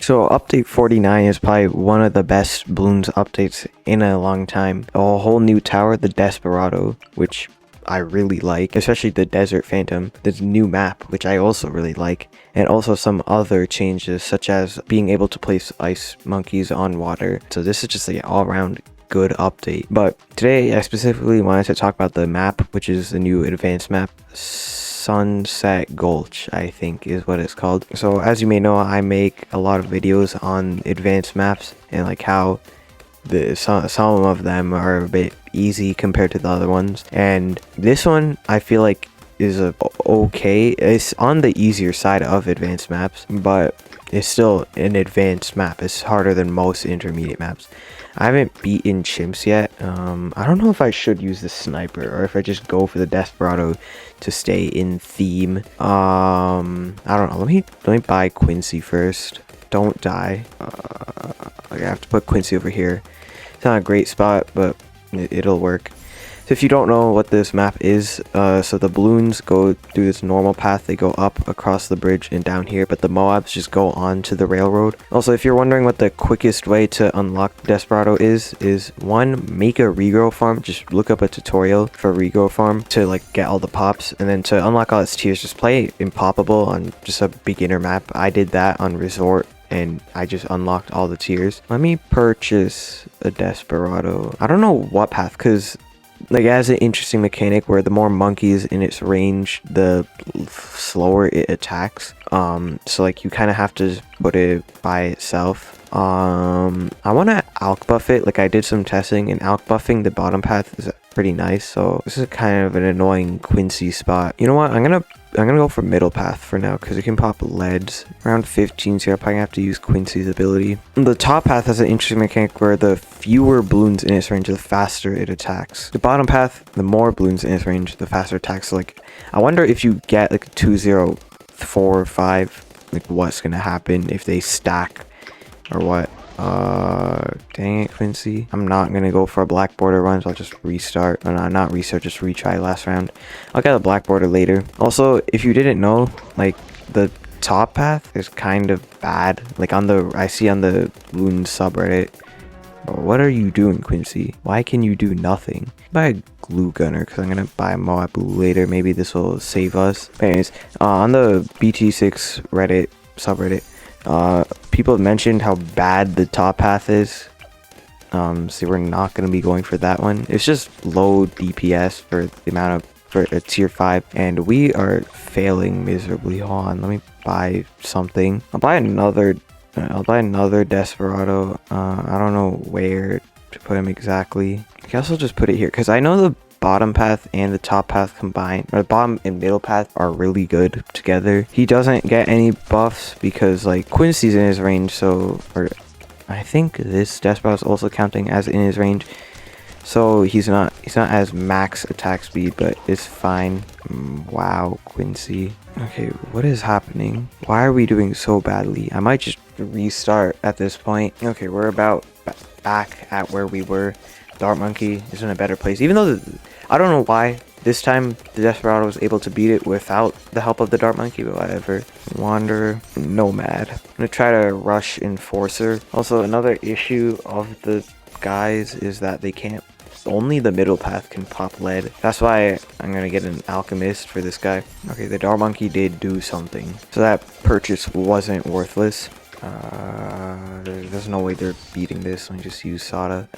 So update 49 is probably one of the best Bloons updates in a long time. A whole new tower, the Desperado, which I really like, especially the Desert Phantom, the new map, which I also really like, and also some other changes such as being able to place ice monkeys on water. So this is just an all-around good update. But today I specifically wanted to talk about the map, which is the new advanced map, Sunset Gulch, I think is what it's called. So as you may know, I make a lot of videos on advanced maps and like how some of them are a bit easy compared to the other ones, and this one I feel like is okay. It's on the easier side of advanced maps, but it's still an advanced map. It's harder than most intermediate maps. I haven't beaten chimps yet. I don't know if I should use the sniper or if I just go for the Desperado to stay in theme. I don't know. Let me buy Quincy first. Don't die. I have to put Quincy over here. It's not a great spot, but it'll work. So if you don't know what this map is, so the Bloons go through this normal path. They go up across the bridge and down here, but the Moabs just go on to the railroad. Also, if you're wondering what the quickest way to unlock Desperado is one, make a regrow farm. Just look up a tutorial for regrow farm to like get all the pops, and then to unlock all its tiers, just play Impoppable on just a beginner map. I did that on Resort, and I just unlocked all the tiers. Let me purchase a Desperado. I don't know what path, because like it has an interesting mechanic where the more monkeys in its range, the slower it attacks. So like you kind of have to put it by itself. I want to alk buff it. Like I did some testing, and alk buffing the bottom path is pretty nice. So this is kind of an annoying Quincy spot. You know what? I'm gonna go for middle path for now because it can pop leads around 15, so I'm probably gonna have to use Quincy's ability. The top path has an interesting mechanic where the fewer Bloons in its range, the faster it attacks. The bottom path, the more Bloons in its range, the faster it attacks. So like I wonder if you get like 2, 0, 4, 5, like what's gonna happen if they stack or what. Dang it, Quincy. I'm not gonna go for a black border run, so I'll just restart. No, not restart, just retry last round. I'll get a black border later. Also, if you didn't know, like the top path is kind of bad. Like I see on the Bloons subreddit. Bro, what are you doing, Quincy? Why can you do nothing? Buy a glue gunner because I'm gonna buy a Moab glue later. Maybe this will save us. But anyways, on the BT6 Reddit subreddit, people have mentioned how bad the top path is. So we're not going to be going for that one. It's just low DPS for the amount of for a tier 5, and we are failing miserably. Hold on, let me buy something. I'll buy another Desperado. I don't know where to put him exactly. I guess I'll just put it here because I know the bottom path and the top path combined, or the bottom and middle path, are really good together. He doesn't get any buffs because like Quincy's in his range, so, or I think this Desperado is also counting as in his range, so he's not as max attack speed, but it's fine. Wow, Quincy. Okay, what is happening? Why are we doing so badly? I might just restart at this point. Okay, we're about back at where we were. Dart Monkey is in a better place, even though I don't know why this time the Desperado was able to beat it without the help of the Dart Monkey, but whatever. Wanderer, Nomad. I'm gonna try to rush Enforcer. Also, another issue of the guys is that they can't, only the middle path can pop lead. That's why I'm gonna get an Alchemist for this guy. Okay, the Dart Monkey did do something, so that purchase wasn't worthless. There's no way they're beating this. Let me just use Sada,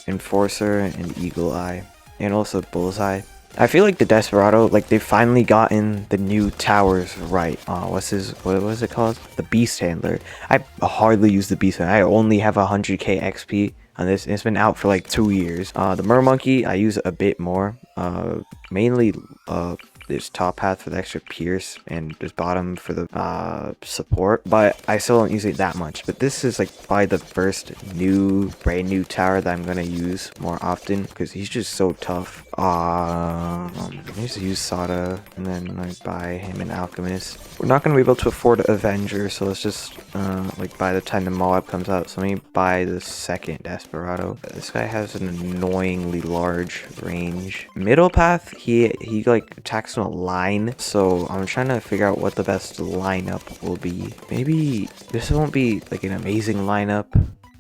Enforcer, and Eagle Eye, and also Bullseye. I feel like the Desperado, like they've finally gotten the new towers right. What was it called? The Beast Handler. I hardly use the Beast Handler. I only have 100k XP on this, and it's been out for like 2 years. The Mer Monkey I use a bit more. Mainly there's top path for the extra pierce, and there's bottom for the support, but I still don't use it that much. But this is like probably the first brand new tower that I'm gonna use more often because he's just so tough. I just use Sada, and then I buy him an Alchemist. We're not gonna be able to afford Avenger, so let's just like by the time the Moab comes out, so let me buy the second Desperado. This guy has an annoyingly large range. Middle path, he like attacks in a line, so I'm trying to figure out what the best lineup will be. Maybe this won't be like an amazing lineup,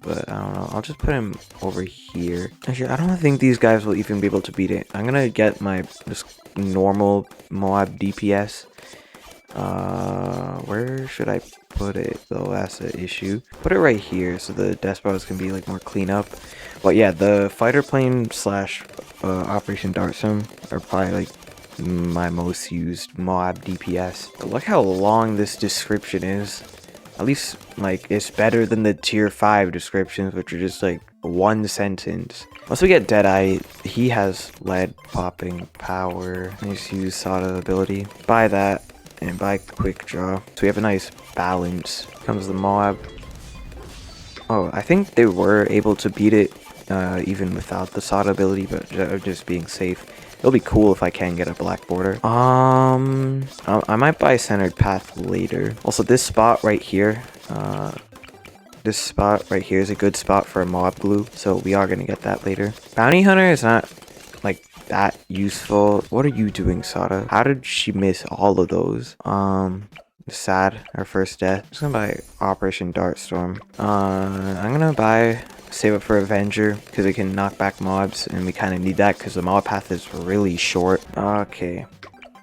but I don't know. I'll just put him over here. Actually, I don't think these guys will even be able to beat it. I'm gonna get my just normal Moab DPS. Where should I put it though? That's the issue. Put it right here so the Desperados can be like more clean up. But yeah, the fighter plane slash Operation Dartstorm are probably like my most used Moab DPS. But look how long this description is. At least like it's better than the tier 5 descriptions, which are just like one sentence. Once we get Deadeye, he has lead popping power. Let's use Sada ability. Buy that. And buy quick draw. So we have a nice balance. Comes the Moab. Oh, I think they were able to beat it even without the Sada ability, but just being safe. It'll be cool if I can get a black border. I might buy centered path later. Also, this spot right here, is a good spot for a Moab glue, so we are gonna get that later. Bounty Hunter is not like that useful. What are you doing, Sada? How did she miss all of those? Sad, our first death. I'm just gonna buy Operation Dartstorm. I'm gonna save up for Avenger because it can knock back mobs, and we kind of need that because the mob path is really short. Okay,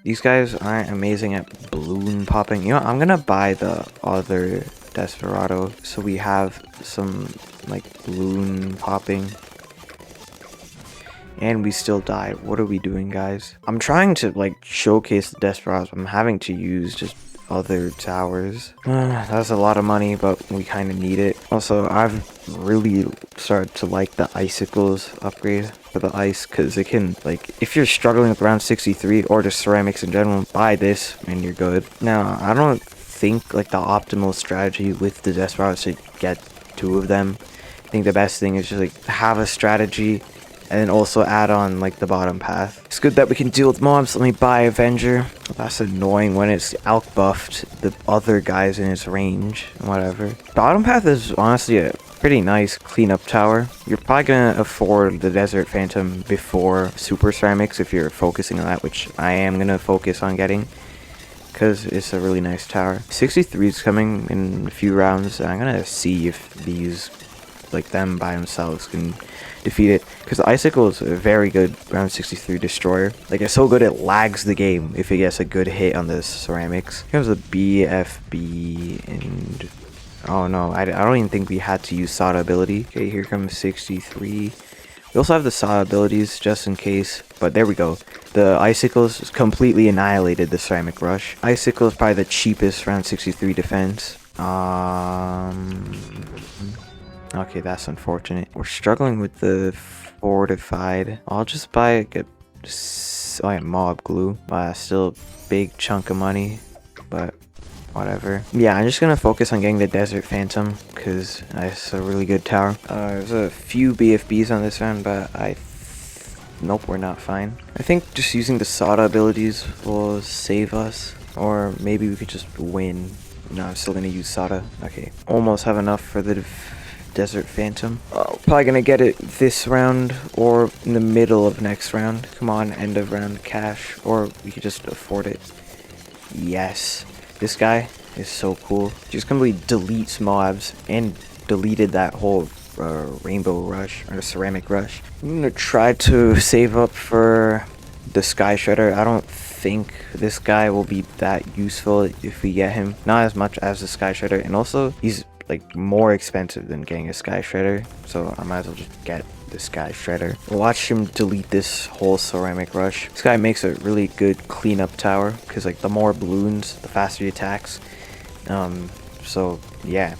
these guys aren't amazing at balloon popping. You know, I'm gonna buy the other Desperado so we have some like balloon popping. And we still die. What are we doing, guys? I'm trying to like showcase the Desperados. I'm having to use just other towers. That's a lot of money, but we kind of need it. Also, I've really started to like the icicles upgrade for the ice, because it can, like, if you're struggling with round 63 or just ceramics in general, buy this and you're good. Now, I don't think like the optimal strategy with the Desperados to get 2 of them. I think the best thing is just like have a strategy and then also add on like the bottom path. It's good that we can deal with mobs. Let me buy Avenger. That's annoying when it's out buffed the other guys in its range. Whatever. Bottom path is honestly a pretty nice cleanup tower. You're probably gonna afford the Desert Phantom before Super Ceramics if you're focusing on that, which I am gonna focus on getting, because it's a really nice tower. 63 is coming in a few rounds. I'm gonna see if these, like them by themselves, can defeat it, because the icicle is a very good round 63 destroyer. Like, it's so good it lags the game if it gets a good hit on the ceramics. Here comes the BFB, and oh no, I don't even think we had to use Sada ability. Okay, here comes 63. We also have the Sada abilities just in case, but there we go. The icicles completely annihilated the ceramic rush. Icicle is probably the cheapest round 63 defense. Okay, that's unfortunate. We're struggling with the fortified. I'll just buy mob glue. Still a big chunk of money, but whatever. Yeah, I'm just gonna focus on getting the Desert Phantom because it's a really good tower. There's a few BFBs on this round, but nope, we're not fine. I think just using the Sada abilities will save us, or maybe we could just win. No, I'm still gonna use Sada. Okay, almost have enough for the Desert Phantom. Probably gonna get it this round or in the middle of next round. Come on, end of round cash, or we could just afford it. Yes, this guy is so cool. Just completely deletes mobs and deleted that whole rainbow rush or ceramic rush. I'm gonna try to save up for the Sky Shredder. I don't think this guy will be that useful if we get him. Not as much as the Sky Shredder, and also he's like more expensive than getting a Sky Shredder, so I might as well just get the Sky Shredder. Watch him delete this whole ceramic rush. This guy makes a really good cleanup tower because like the more balloons, the faster he attacks. So yeah,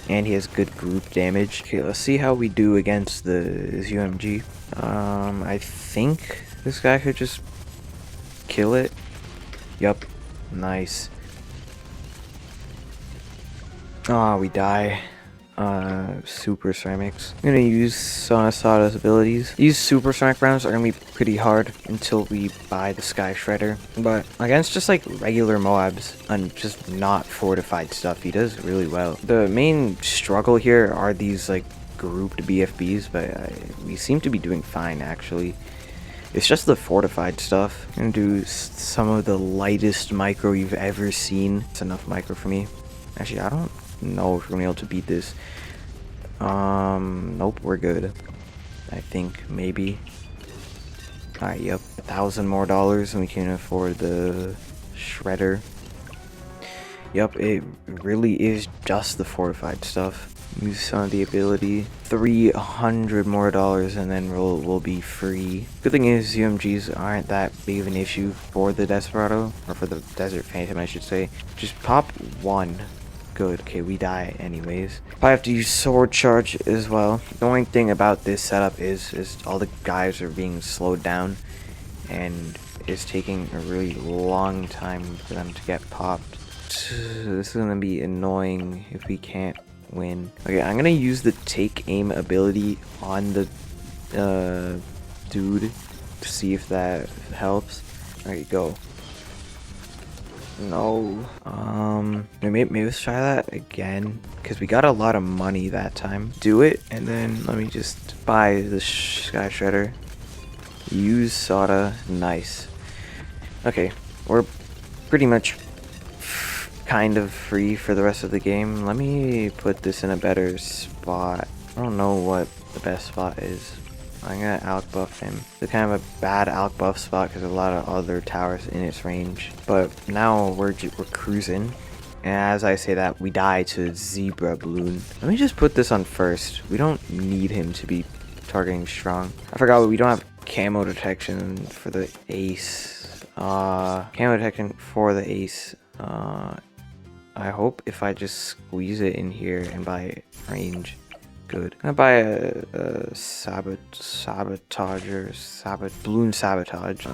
and he has good group damage. Okay, let's see how we do against the UMG. I think this guy could just kill it. Yup, nice. Ah, we die. Super ceramics. I'm gonna use Sada's abilities. These super ceramic rounds are gonna be pretty hard until we buy the Sky Shredder. But against just like regular mobs and just not fortified stuff, he does really well. The main struggle here are these like grouped BFBs, but we seem to be doing fine actually. It's just the fortified stuff. I'm gonna do some of the lightest micro you've ever seen. It's enough micro for me. Actually, I don't know if we're gonna be able to beat this. Nope, we're good. I think, maybe. Alright, yep. $1,000 more and we can afford the shredder. Yep, it really is just the fortified stuff. Use some of the ability. $300 more and then we'll be free. Good thing is UMGs aren't that big of an issue for the Desperado, or for the Desert Phantom I should say. Just pop one. Good. Okay, we die anyways. I have to use sword charge as well. The only thing about this setup is all the guys are being slowed down, and it's taking a really long time for them to get popped. This is gonna be annoying if we can't win. Okay, I'm gonna use the take aim ability on the dude to see if that helps. Alright, go. No. Maybe let's try that again, because we got a lot of money that time. Do it, and then let me just buy the Sky Shredder. Use soda. Nice. Okay, we're pretty much kind of free for the rest of the game. Let me put this in a better spot. I don't know what the best spot is. I'm gonna outbuff him. It's kind of a bad outbuff spot because there's a lot of other towers in its range. But now we're cruising. And as I say that, we die to Zebra Bloon. Let me just put this on first. We don't need him to be targeting strong. I forgot we don't have camo detection for the ace. Camo detection for the ace. I hope if I just squeeze it in here and buy range. Good. I'm gonna buy a sabotager, Bloons sabotage.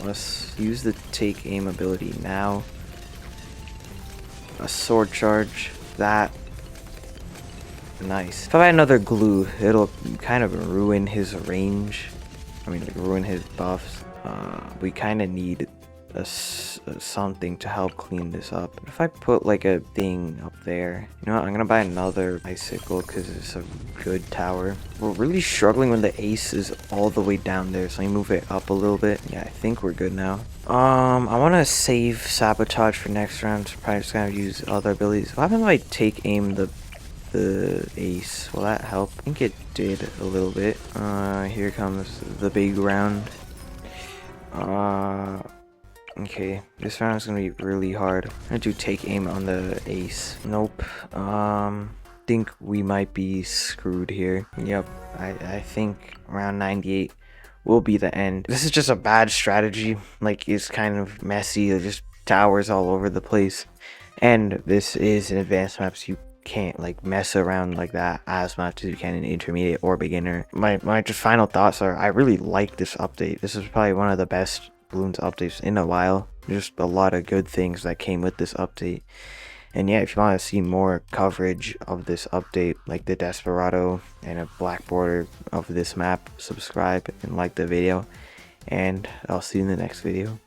Let's use the take aim ability now. A sword charge. That. Nice. If I buy another glue, it'll kind of ruin his range. I mean, like, ruin his buffs. We kind of need something to help clean this up. If I put like a thing up there, you know what, I'm gonna buy another bicycle because it's a good tower. We're really struggling when the ace is all the way down there, so let me move it up a little bit. Yeah, I think we're good now. I want to save sabotage for next round, so probably just gonna use other abilities. What happens if I take aim the ace? Will that help? I think it did a little bit. Here comes the big round. Okay, this round is gonna be really hard. I'm gonna do take aim on the ace. Nope. Think we might be screwed here. Yep, I think round 98 will be the end. This is just a bad strategy. Like, it's kind of messy. There's just towers all over the place. And this is an advanced map, so you can't like mess around like that as much as you can in intermediate or beginner. My just final thoughts are, I really like this update. This is probably one of the best Bloons updates in a while. Just a lot of good things that came with this update. And yeah, if you want to see more coverage of this update, like the Desperado and a black border of this map, subscribe and like the video, and I'll see you in the next video.